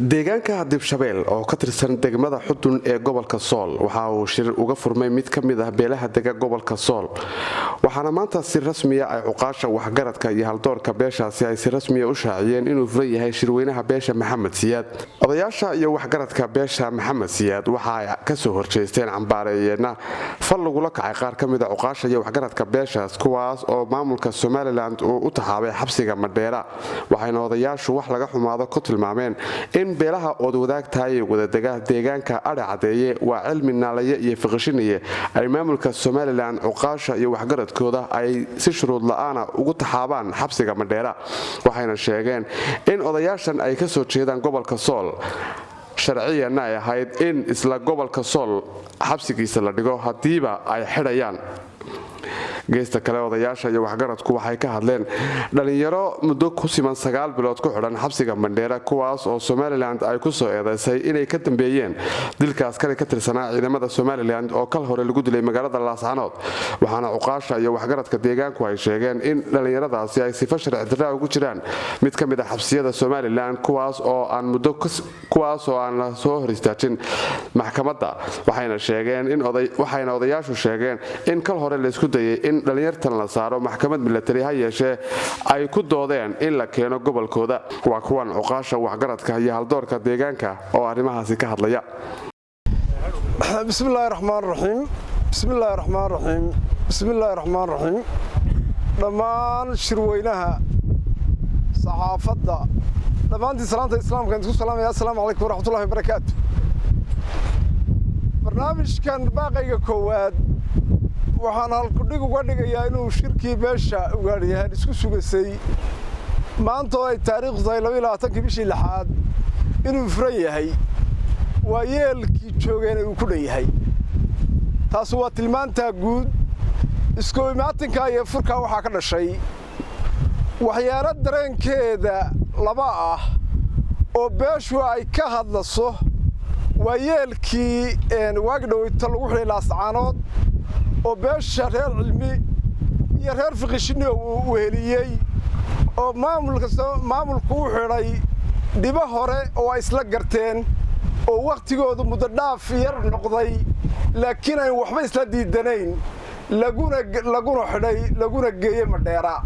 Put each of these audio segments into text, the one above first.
deegaanka Dibshabeel oo ka tirsan degmada Xudun ee gobolka Sool waxa uu shir uga furmay mid ka mid ah beelaha dega gobolka Sool waxaana maanta si rasmi ah ay uqaasha waxgaradka iyo haldoorka beeshaasi ay si rasmi ah u shaaciyeen inuu furan yahay shirweynaha beesha Maxamed Siyaad odayaasha iyo waxgaradka beesha Maxamed Siyaad waxa ay ka soo horjeesteen cambaareeyna fal lagu la kacay qaar ka mid ah uqaasha iyo waxgaradka beeshaas kuwaas oo maamulka Somaliland uu u taxaabay xabsiga Madheera waxayna odayaashu wax laga xumaado ku tilmaameen in beelaha oo wadaagtahay wadadaga deegaanka Adhacadeeye waa cilmi naalaye iyo fiqashiniye ay maamulka Somaliland uqaasha iyo waxgaradkooda ay si shuruud la'aan ugu taxaabaan xabsiga Madheera waxayna sheegeen in odayaashan ay ka soo jeedaan gobolka Sool sharciyana ay ahayd in isla gobolka Sool xabsigiisa la dhigo hadiiba ay xidhayaan geesta kale odayaasha iyo waxgaradku waxay ka hadleen dhalinyaro muddo ku siman 9 bilood ku xidhan xabsiga Madheera kuwaas oo Somaliland ay ku soo eedeysay inay ka dambeeyeen dilka askari ka tirsanaa ciidamada Somaliland oo kal hore lagu dilay magaalada Laascaanood waxaana uqaasha iyo waxgaradka deegaanku ay sheegeen in dhalinyaradaasi ay sifo sharci darro ugu jiraan mid ka mid ah xabsiyada Somaliland kuwaas oo aan la soo hor istaajin maxkamadda waxayna sheegeen in odayaashu sheegeen in kal hore la isku dayay in dhalinyartan la saaro maxkamad military ha yeeshee ay ku doodeen in la keeno gobolkooda waa kuwan uqaasha waxgaradka iyo haldoorka deegaanka oo arrimahaasi ka hadlaya bismillaahir rahmaanir rahiim dhammaan shirweynaha saxaafadda dhammaantii salaanta islaamka intuu salaamaya assalaamu calaykum waraxmatullaahi wabarakaatu barnaamijkan baaqayga koowaad waxaan halkudhig uga dhigayaa inuu shirkii beesha ugaadhyahan isku sugasay maanta oo ay taariikhdu tahay 22 bishii 6aad inuu furan yahay waa yeelkii joogeen uu ku dhanyahay taas waa tilmaantaa guud isku imaatinka iyo furka waxaa ka dhashay waxyaalo dareenkeeda laba ah oo beeshu ay ka hadlaso waa yeelkii waagdhowta lagu xidhay Laascaanood oo beesha reer cilmi iyo reer fiqishini uu heliyay oo maamulku u xidhay dhibo hore oo ay isla garteen oo waqtigoodu muddo dhaaf yar noqday laakiin ay waxba isla diidanayn laguna xidhay laguna geeyay Madheera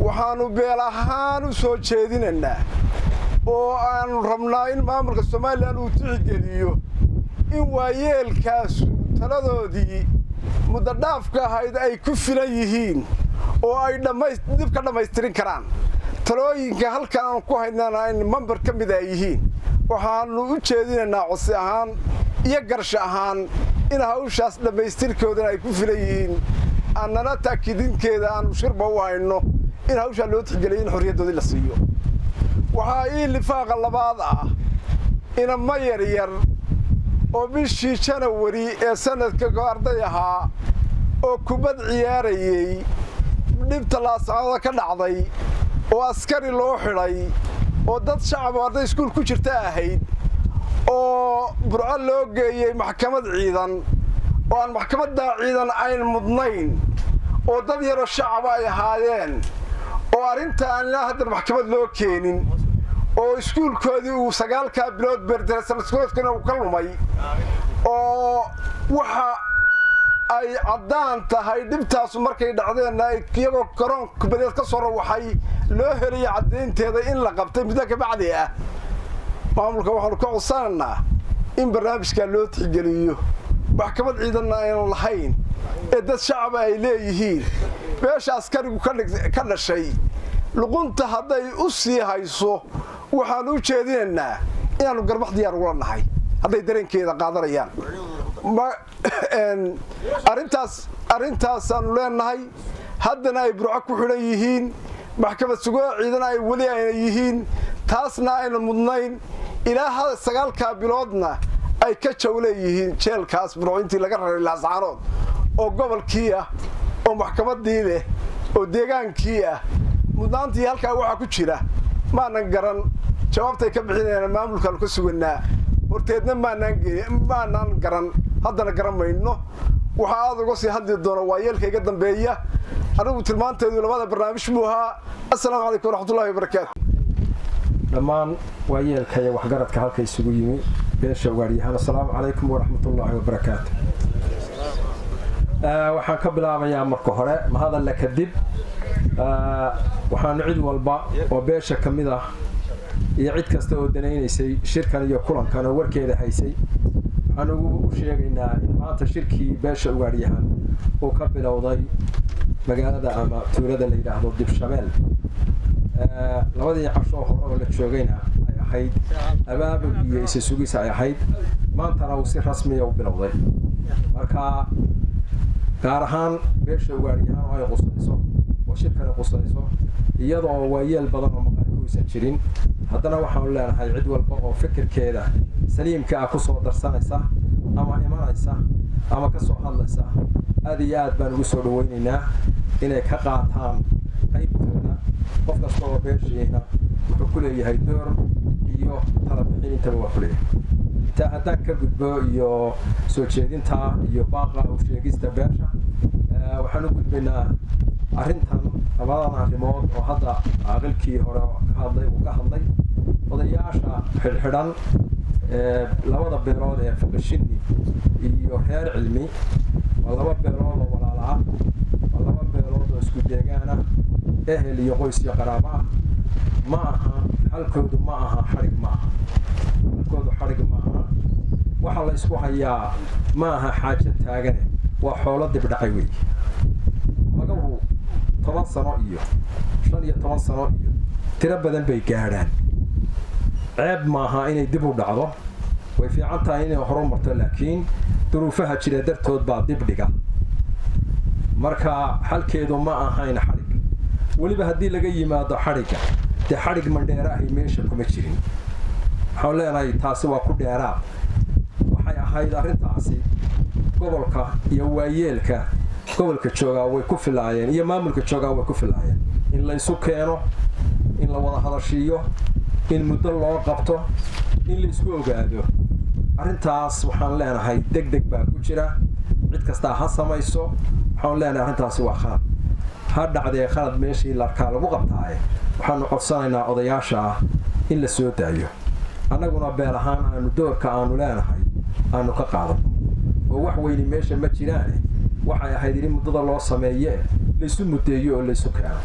waxaanu beel ahaan u soo jeedinaynaa oo aan rabnaa in maamulka Somaliland uu tixgeliyo in waayeelkaas taladoodii muddo dhaafka ahayd ay ku filan yihiin oo ay dib ka dhamaystirin karaan talooyinka halkan aan ku haynana in member ka mid ay yihiin waxaanu u jeedinaynaa codsi ahaan iyo garsho ahaan in hawshaas dhamaystirkooda ay ku filan yihiin annana taakidinkeeda aan shirba u hayno in hawsha loo tixgeliyo in xorriyadoodii la siiyo waxaa ii lifaaqa labaad ah inama yaryar oo bishii January ee sanadka arday ahaa oo kubad ciyaarayay dhibta Laascaanood ka dhacday oo askari loo xidhay oo dad shacab oo arday iskuul ku jirta ahayd oo burco loo geeyay maxkamad ciidan oo aan maxkamadda ciidan ay mudnayn oo dad yar shacab ay ahaayeen oo arintan ilaa hadda maxkamad loo keenin oo iskuulkoodii uu 9 bilood berdersanadkoodkana uu ka lumay oo waxa ay cadaan tahay dhibtaas markay dhacdeen iyagoo garoon kubadeed ka soo rawaxay loo helay cadeynteeda in la qabtay muddo ka bacdi ah maamulka waxaanu ka codsanaynaa in barnaamijka loo tixgeliyo maxkamad ciidan aan lahayn ee dad shacab ay leeyihiin beesha askarigu ka dhashay luqunta hadday u sii hayso waxaan u jeedinaynaa inaanu garbax diyaar uga nahay hadday dareenkeeda qaadanayaan arintaas aanu leenahay haddana ay burco ku xidhan yihiin maxkamad sugo ciidan ay weli ayna yihiin taasna ayna mudnayn ilaa 9 biloodna ay ka jawleeyihiin jeelkaas burco intii laga raray Laascaanood oo gobolkii ah oo maxkamadii leh oo deegaankii ah mudnaantii halkaa waxa ku jira maanan garan jawaabtay ka bixinayaan maamulka ka suganaa horteedna maanan garan haddana garamayno waxa aad uga sii hadli doona waayeelkayga dambeeya anigu tilmaanteedu labada barnaamij buu ahaa assalaamu calaykum waraxmatullaahi wabarakaatu dhammaan waayeelka iyo waxgaradka halka isugu yimi beesha ugaadhyahaan. Assalaamu calaykum waraxmatullaahi wabarakaatu. waxaan ka bilaabayaa marka hore mahadalla kadib waxaan cid walba oo beesha ka mid ah iyo cid kasta oo danaynaysay shirkan iyo kulankan oo warkeeda haysay waxaan ugu sheegaynaa in maanta shirkii beesha ugaadhyahaan uu ka bilowday magaalada ama tuulada la yidhaahdo Dibshabeel. labadii casho hore oo la joogayna ay ahayd abaabul iyo isa sugis ay ahayd, maantana uu si rasmi ah u bilowday. marka gaar ahaan beesha ugaadhyahaan oo ay qusayso oo shirkana qusayso iyadoo waayeel badan oo maqan uusan jirin, haddana waxaan leenahay cid walba oo fikirkeeda saliimka ah ku soo darsanaysa ama imanaysa ama ka soo hadlaysa aad iyo aad baan ugu soo dhawaynaynaa inay ka qaataan qaybtooda. qof kasta oo beeshiina wuxuu ku leeyahay door iyo talo bixin intaba waa ku leeyahay. inta haddaan ka gudbo iyo soo jeedinta iyo baaqa u sheegista beesha, waxaan u gudbaynaa arrintan labadan arrimood oo hadda aqalkii hore ka hadlay odayaasha xidhxidhan labada beelood ee Faqashini iyo reer Cilmi. waa laba beelood oo walaalo ah, waa laba beelood oo isku deegaan ah, ehel iyo qoys iyo qaraabo ah. ma aha halkoodu ma aha xarig, ma aha halkoodu xarig ma aha. waxa la isku hayaa ma aha xaajo taagane, waa xoolo dib dhacay weey. magabu 10 sano iyo 15 sano iyo tiro badan bay gaadhaan. ceeb ma aha inay dib u dhacdo, way fiican tahay inay horumarto, laakiin duruufaha jira dartood baa dib dhiga. marka halkeedu ma ahayn xarig. weliba haddii laga yimaado xarigga, dee xarig mandheera ahi meesha kuma jirin. waxaan leenahay taasi waa ku dheeraad. waxay ahayd arrintaasi gobolka iyo waayeelka gobolka joogaa way ku filaayeen iyo maamulka joogaa way ku filaayeen in la isu keeno, in la wada hadashiyo, in muddo loo qabto, in la isku ogaado. arrintaas waxaan leenahay degdeg baa ku jira, cid kasta ha samayso. waxaan leenahay arrintaasi waa khalad, ha dhacdee khalad meeshii larkaa lagu qabtaaye. waxaanu codsanaynaa odayaasha in la soo daayo, annaguna beel ahaan aanu doorka aanu leenahay aanu ka qaadano. oo wax weyni meesha ma jiraane, waxay ahayd in muddada loo sameeye laysu muddeeyo oo laysu keeno.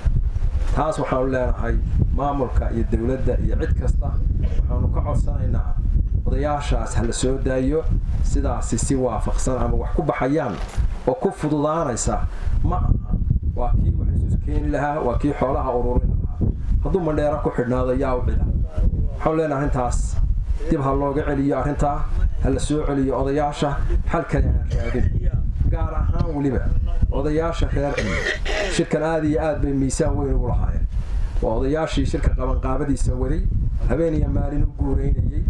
taas waxaanu leenahay maamulka iyo dowladda iyo cid kasta waxaanu ka codsanaynaa odayaashaas ha la soo daayo. sidaasi si waafaqsan ama wax ku baxayaan oo ku fududaanaysa ma aha. waa kii wax isu keeni lahaa, waa kii xoolaha ururin lahaa. hadduu mandheero ku xidhnaado yaa u cida. waxaan leenahay arrintaas dib ha looga celiyo, arrintaa ha la soo celiyo odayaasha, xal kale aan raadin. gaar ahaan weliba odayaasha reer Cilmi shirkan aad iyo aad bay miisaan weyn ugu lahaayeen. waa odayaashii shirka qabanqaabadiisa weli habeen iyo maalin u guureynayay,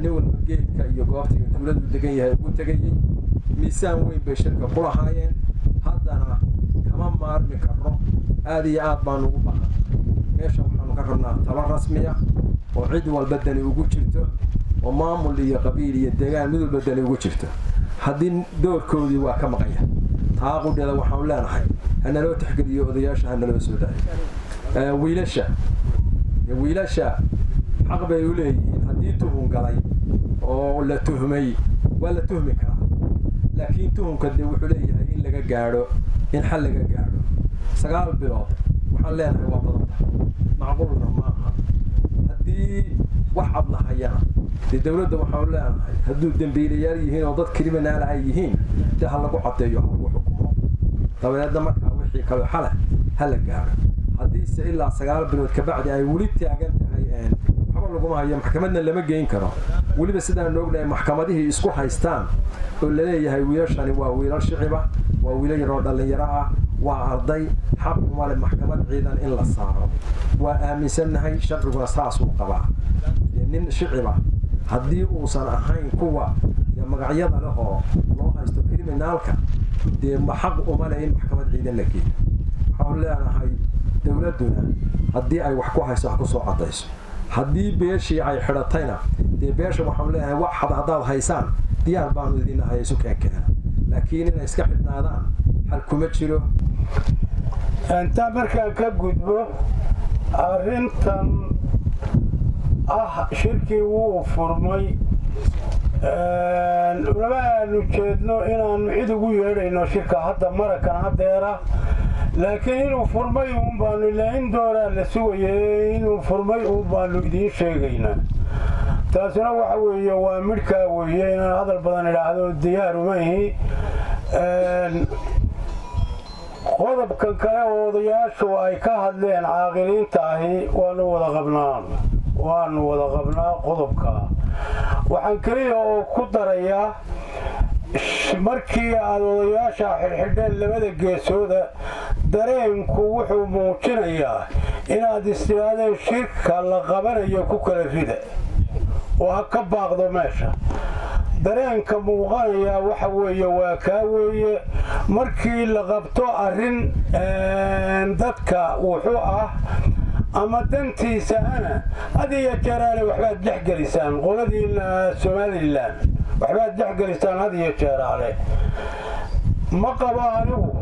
nin walba geedka iyo goobta iyo tuuladu degan yahay ugu tegayay. miisaan weyn bay shirka ku lahaayeen. haddana kama maarmi karno, aad iyo aad baan ugu baahan. meesha waxaanu ka rabnaa talo rasmiya oo cid walba dani ugu jirto, oo maamul iyo qabiil iyo deegaan mid walba dani ugu jirto. haddii doorkoodii waa ka maqan yahay, taa qudheeda waxaanu leenahay hana loo tixgeliyo odayaasha, hana loo soo daayo. wiilasha xaq bay u leeyihiin. haddii tuhun galay oo la tuhmay waa la tuhmi karaa, laakiin tuhunka dee wuxuu leeyahay in laga gaadho, in xal laga gaadho. 9 bilood waxaan leenahay waa badan tahay, macquulna ma aha. haddii wax cad la hayana dee dowladda waxaanu leenahay hadduu dembiilayaal yihiin oo dad kriminaal ay yihiin, dee ha lagu caddeeyo, ha lagu xukumo. dabadeedna markaa wixii kale xale ha la gaadho. haddiise ilaa 9 bilood kabacdi ay weli taagan tahay waxba laguma hayo, maxkamadna lama geyn karo. weliba sidaan ognahay maxkamadihii isku haystaan oo laleeyahay wiilashani waa wiilal shiciba, waa wiilal yaroo dhallinyaro ah, waa arday, xaq uma leh maxkamad ciidan in la saaro. waa aaminsannahay sharciguna saas uu qabaa. nin shiciba haddii uusan ahayn kuwa magacyada leh oo loo haysto kriminaalka, dee xaq uma leh in maxkamad ciidan la geeyo. waxaan leenahay dowladduna haddii ay wax ku hayso wax ku soo cadayso. haddii beeshii ay xidhatayna dee beesha waxaan leenahay wax haddaad haysaan diyaar baanu idin nahay isu keenkeena, laakiin inay iska xidhnaadaan xal kuma jiro. inta markaan ka gudbo arrintan shirkii wuu furmay lama aanu jeedno inaannu cid ugu yeedhayno shirka hadda marakan haddeera laakiin inuu furmay uun baanu ilaa in dooraa la sugayay inuu furmay uun baanu idiin sheegaynaa taasina waxa weeye waa midhkaa weeye inaan hadal badan idhaahdo diyaaruma ihi qodobkan kale oo odayaashu ay ka hadleen caaqiliinta ahi waanu wada qabnaa qodobka waxaan keliya oo ku darayaa markii aad odayaasha xidhxidheen labada geesooda dareenku wuxuu muujinayaa inaad istiraadeen shirka la qabanayo ku kala rida oo ha ka baaqdo meesha dareenka muuqanayaa waxa weeye waa kaa weeye markii la qabto arrin dadka wuxuu ama dantiisa had iyo jeeraale waxbaad dhexgelisaan qoladii somalilan waxbaad dhexgelisaan had iyo jeeraale ma qabo anigu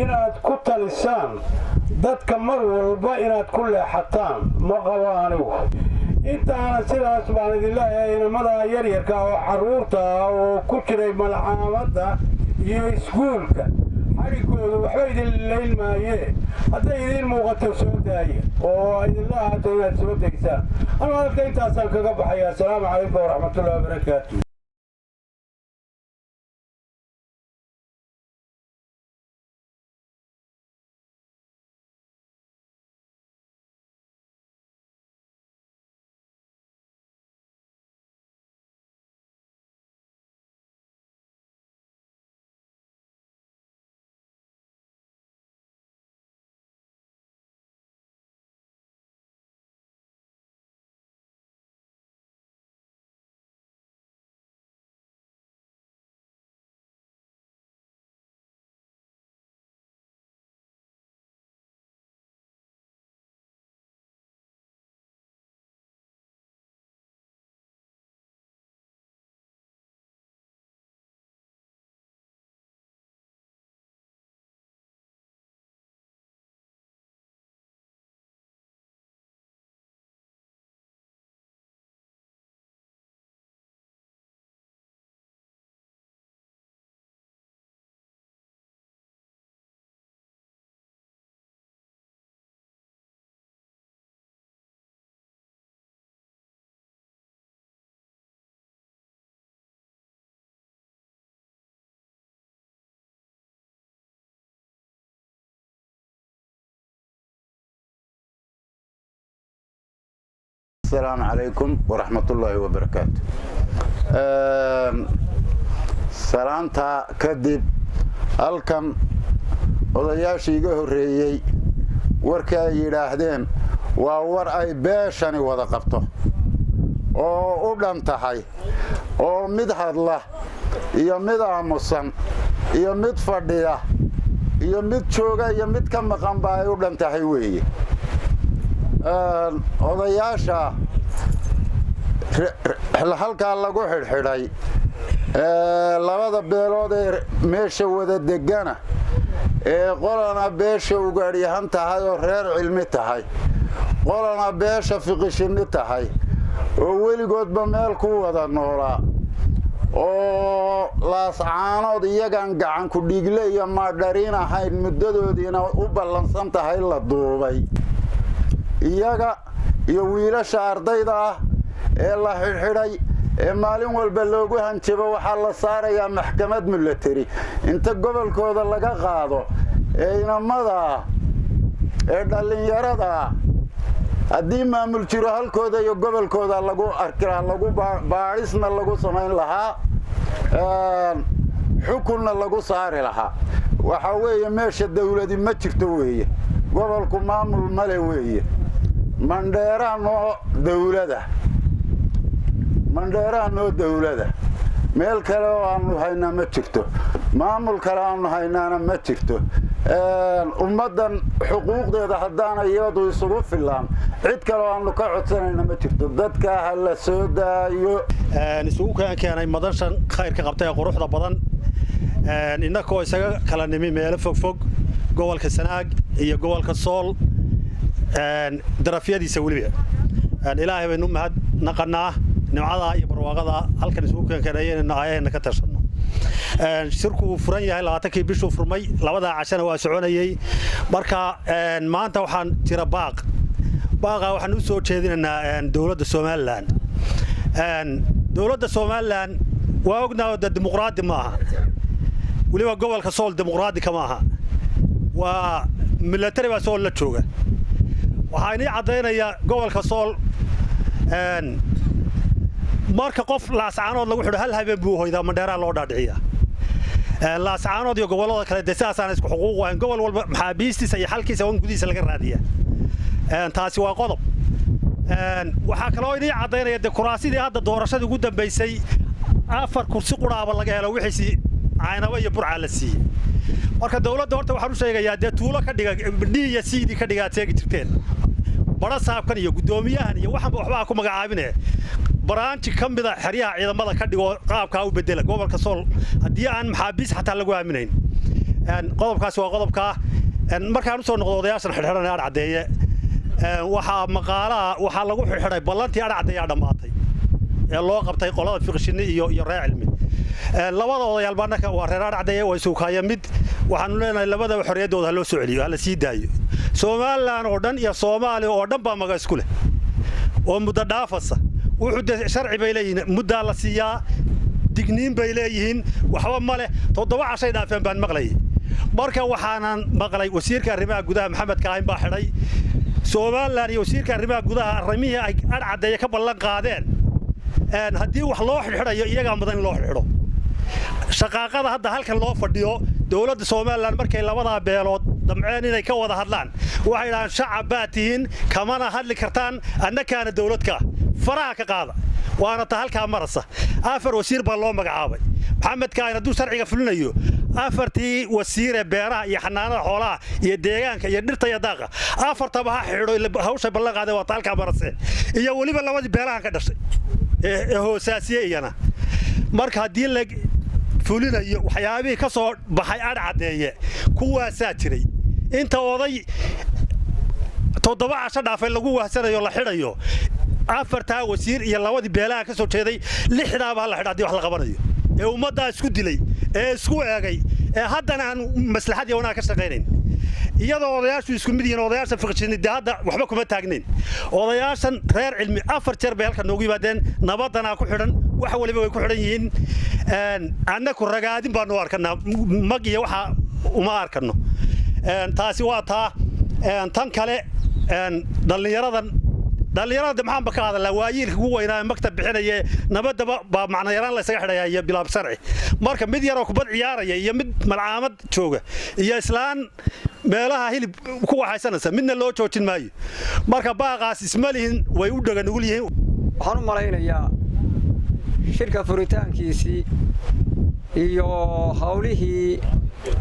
inaad ku talisaan dadka mar walba inaad ku leexataan ma qabo anigu intaana sidaas baan idin leeyahay inamada yaryarka oo carruurta oo ku jiray malcaamadda iyo iskuulka xadhigooda waxba idin layn maayee hadday idiin muuqato soo daaya oo idinla ahaato inaad soo degsaan anuu halka intaasaan kaga baxaya assalaamu calaykum waraxmatullahi wabarakaatu السلام عليكم ورحمة الله وبركاته. سلامتا كدب halkan odayaashii iga horeeyay warka ay yiraahdeen waa war ay beeshani wada qabto oo u dhantahay oo mid hadla iyo mid aamusan iyo mid fadhiya iyo mid jooga iyo mid ka maqan baa ay u dhantahay weeye odayaasha halkaa lagu xidhxidhay labada beelood ee meesha wada degana ee qolana beesha ugaadhyahan tahay oo reer cilmi tahay qolana beesha fiqishinni tahay oo weligoodba meel ku wada noolaa oo laascaanood iyagan gacan ku dhiigle iyo maadhariin ahayn muddadoodiina u ballansan tahay la duubay iyaga iyo wiilasha ardayda ah ee la xidhxidhay ee maalin walba loogu hanjabo waxaa la saarayaa maxkamad milatari inta gobolkooda laga qaado ee inamada ee dhallinyarada haddii maamul jiro halkooda iyo gobolkooda lagu arkiraa lagu baadhisna lagu samayn lahaa xukunna lagu saari lahaa waxaa weeye meesha dawladi ma jirto weeye gobolku maamul male weeye mandheeraa noo dawlada meel kale oo aanu haynaa ma jirto maamul kale aanu haynaana ma jirto ummaddan xuquuqdeeda haddaana iyadu isugu filaan cid kale oo aanu ka codsanayna ma jirto dadka ha la soo daayo isugu keenay madashan khayrka qabtay ee quruxda badan innakoo isaga kala nimi meelo fogfog gobolka Sanaag iyo gobolka Sool darafyadiisa weliba ilaahay baynu mahad naqanaa nimcada iyo barwaaqada halkan isugu keenkeenayeen ayayna ka tarsanno shirku furan yahay 20kii bishuu furmay labada cashana waa soconayay marka maanta waxaan jira baaqa waxaan u soo jeedinaynaa dawladda Soomaaliland waa ognahay dimuqraadi maaha waliba gobolka Sool dimuqraadi kama aha waa military baa Sool la jooga waxaan cadeynaya gobolka Sool marka qof laascaanood lagu xidho hal habeen buu hoydaa Mandheera loo dhaadhiciyaa laascaanood iyo gobolada kale deesaasaan isku xuquuq waan gobol walba maxaabiistiisa iyo xalkiisa oo gudihiisa laga raadiyaa taasi waa qodob waxa kale oo inay cadeynaya dekoraasidii hadda doorashada ugu dambeysay 4 kursi quraaba laga helo wixii caynaba iyo burca la siiyay marka dawladda horta waxaan u sheegayaa tuulo ka dhiga dhiya siidi ka dhiga teegi jirteen bara saabkan iyo gudoomiyahan iyo waxba ku magacaabinay baraanti kamida xiriyaha ciidamada ka dhigo qaabka u bedela gobolka Sool hadii aan maxaabiis xataa lagu aaminayn qodobkaas waa qodobka markaan u soo noqdo odayaashan xirxiran aan cadeeye waxa lagu xirxiray ballantii aan cadeeyaa dhamaatay ee loo qabtay qolada fiqshin iyo reer cilmi labada odayaal baanaka waa reer cadeeye way suuqaya mid waxaan leenahay labada xoriyadooda loo soo celiyo hala sii daayo Soomaaliland oo dhan iyo Soomaali oo dhan baa magac isku leh oo muddo dhaafasa wuxuu sharci bay leeyihiin muddo la siiyaa digniin bay leeyihiin waxba ma leh 7 cashay dhaafeen baan maqlay marka waxaan maqlay wasiirka arrimaha gudaha Maxamed Kaahin baa xidhay Soomaaliland iyo wasiirka arrimaha gudaha arrimihii ay cadeeye ka ballan qaadeen haddii wax loo xidhayo iyaga mudan loo xidho shaqaaqada hadda halkan loo fadhiyo dawladda Soomaaliland markay labada beelood damceen inay ka wada hadlaan waxay yiraahdeen shacab baatihiin kamana hadli kartaan annakaana dawladka faraha ka qaada waana ta halka marasa 4 wasiir baa loo magacaabay Maxamed Kaahin hadduu sharciga fulinayo 4tii wasiir ee beeraha iyo xanaanada xoolaha iyo deegaanka iyo dhirta iyo daaqa 4taba ha xidho hawsha ballan qaaday waa ta halka marasa iyo waliba labadii beeraha ka dhashay ee hoosaasiye iyana marka hadii la fulinayo waxyaabihii ka soo baxay cadeeye kuwaasaa jiray inta oday 7 casho dhaafay lagu wahsanayo la xidhayo 4 wasiir iyo labadii beelaha ka soo jeeday 6daaba la xidhay wax la qabanayo ee ummadda isku dilay ee isku eegay ee haddana aan maslaxad iyo wanaag ka shaqeynayn iyadoo odayaashu isku mid yihiin odayaasha fiqshinida hadda waxba kuma taagnayn odayaashan reer cilmi 4 jeer bay halka noogu yimaadeen nabadana ku xidhan wax waliba way ku xidhan yihiin annaku ragaadin baan u arkanaa mag iyo waxa uma arkano taasi waa tan kale dhalinyarada maxaan ka hadalaa waayiilka ugu weynaa maktab bixinaya nabadaba baa macna yaraan la isaga xidhaya iyo bilaab sharci marka mid yar oo kubad ciyaaraya iyo mid malcaamad jooga iyo islaan meelaha hilib ku waxaysanaysa midna loo joojin maayo marka baaqaas ismalihin way u dhagan ugu yihiin waxaan u malaynayaa shirka furitaankiisii iyo hawlihii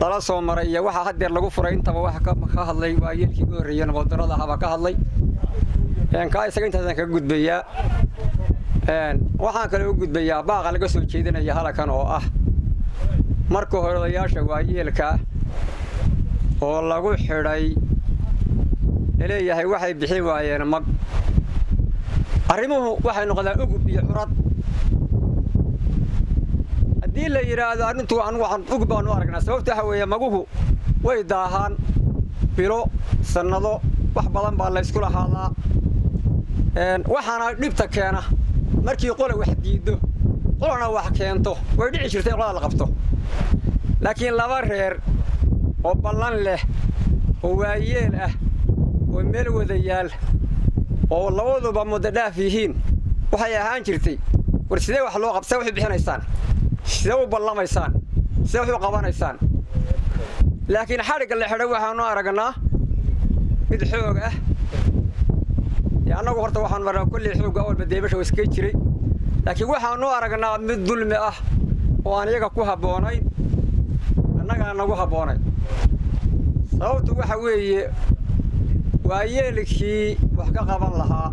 dala soo maray iyo waxa hadeer lagu furay intaba wax ka hadlay waayiilkii ugu horeeyay nabaddarrada haba ka hadlay ka isaga intaas ka gudbaya waxaan kale u gudbayaa baaqa laga soo jeedinaya halkan oo ah marka hore odayaasha waayeelka oo lagu xidhay leeyahay waxay bixin waayeen mag arrimuhu waxay noqdaan ugub iyo xurad haddii la yiraahdo arrintu waxaan ugub baan u aragnaa sababta waxa weeye maguhu way daahaan bilo sanado wax badan baa la isku lahaadaa waxaana dhibta keena markii qole wax diido qolana wax keento way dhici jirtay qolada la qabto laakiin laba reer oo ballan leh oo waayeel ah oo meel wada yaal oo labaduba muddo dhaaf yihiin waxay ahaan jirtay war sidee wax loo qabtaa wax bixinaysaan sidee u ballamaysaan sidee wax u qabanaysaan laakiin xariga la xidhay waxaanu aragnaa mid xoog ah anagu horta waxaan maraa kulli xoog awal badeebasho iska jiray laakiin waxaanu aragnaa mid dulmi ah oo aan iyaga ku haboonayn annaga nagu haboonay sababtu waxa weeye waayeelkii wax ka qaban lahaa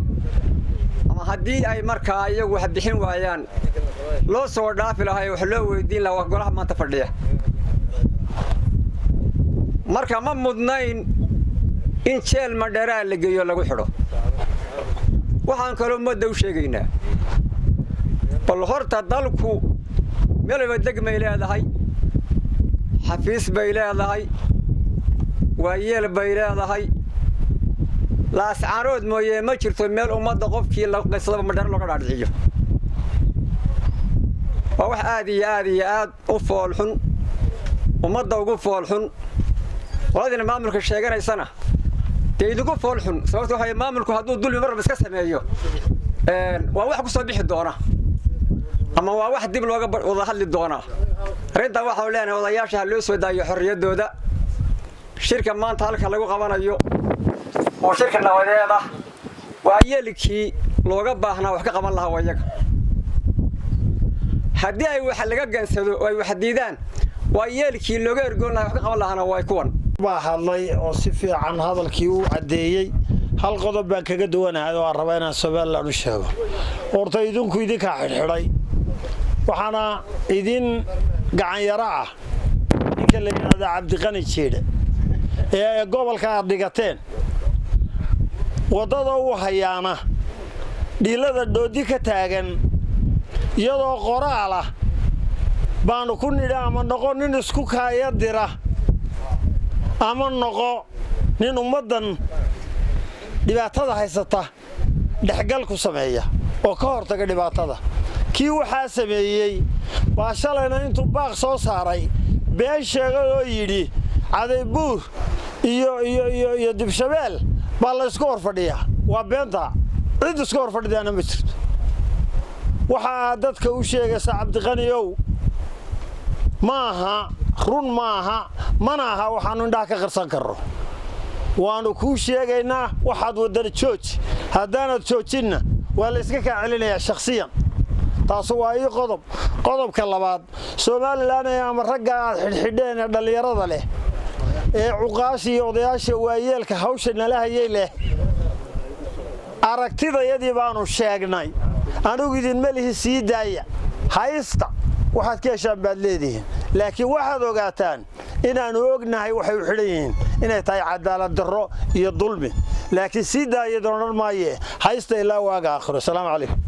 ama haddii ay markaa iyagu wax bixin waayaan loo soo dhaafi lahaa wax loo weydiin lahaa golaha maanta fadhiya marka ma mudnayn in jeel Mandheera la geeyo lagu xidho waxaan kaloo ummadda u sheegaynaa bal horta dalku meel walba degmay leedahay xafiis bay leedahay waayeel bay leedahay laascaarood mooyee ma jirto meel ummadda qofkii la qislaba madhar looga dhaadhiciyo waa wax aad iyo aad u foolxun ummadda ugu foolxun qoladina maamulka sheeganaysana dee idinku foolxun sababta waxay maamulku hadduu dulmi marnaba iska sameeyo waa wax ku soo bixi doona ama waa wax dib looga wada hadli doona arrintan waxaan leenahay odayaasha ha loo soo daayo xorriyadooda shirka maanta halka lagu qabanayo oo shirka nabadeed ah waa yeelkii looga baahnaa wax ka qaban lahaa wayaga haddii ay wax laga gansado oo ay wax diidaan waa yeelkii looga ergoon lahaa wax ka qaban lahaana waa kuwan baa hadlay oo si fiican hadalkii uu cadeeyay hal qodob baan kaga duwanahay oo aan rabaa inaan Soomaaliland u sheego horta idinku idinka xidhay waxaana idin gacan yara ah ninka la yiraahdo Cabdiqani Jeede ee gobolka aad dhigateen wadada uu hayaana dhilada doodi ka taagan iyadoo qoraal ah baanu ku nidhaa ama noqon nin isku kaaya dira ama noqo nin ummadan dhibaatada haysata dhaxgal ku sameeya oo ka hortaga dhibaatada kii waxa sameeyay baa shalayna intuu baaq soo saaray been sheegay oo yiri caday buur iyo dibshabeel baa la isku horfadhiya waa beenta cid isku horfadhidana ma jirto waxa dadka u sheegaysa Cabdiqani ow maaha run maaha manaha waxaanu indhaha ka qarsan karro waanu ku sheegaynaa waxaad wadar jooj haddaanad joojinna waa la iska ka celinayaa shakhsiyan taas waa ii qodobka labaad Soomaaliland ama ragga aad xidhxidheen dhalinyarada leh ee cuqaashi iyo odayaasha waayeelka hawsha nala hayay leh aragtidayadii baanu sheegnay anigu idin malihi sii daaya haysta waxaad ka heshaan baad leedihiin laakiin waxaad ogaataan inaanu ognahay waxay u xidhan yihiin inay tahay cadaalad darro iyo dulmi laakiin sii daaya doonan maaye haysta ilaa waaga aakhiro. Assalaamu calaykum.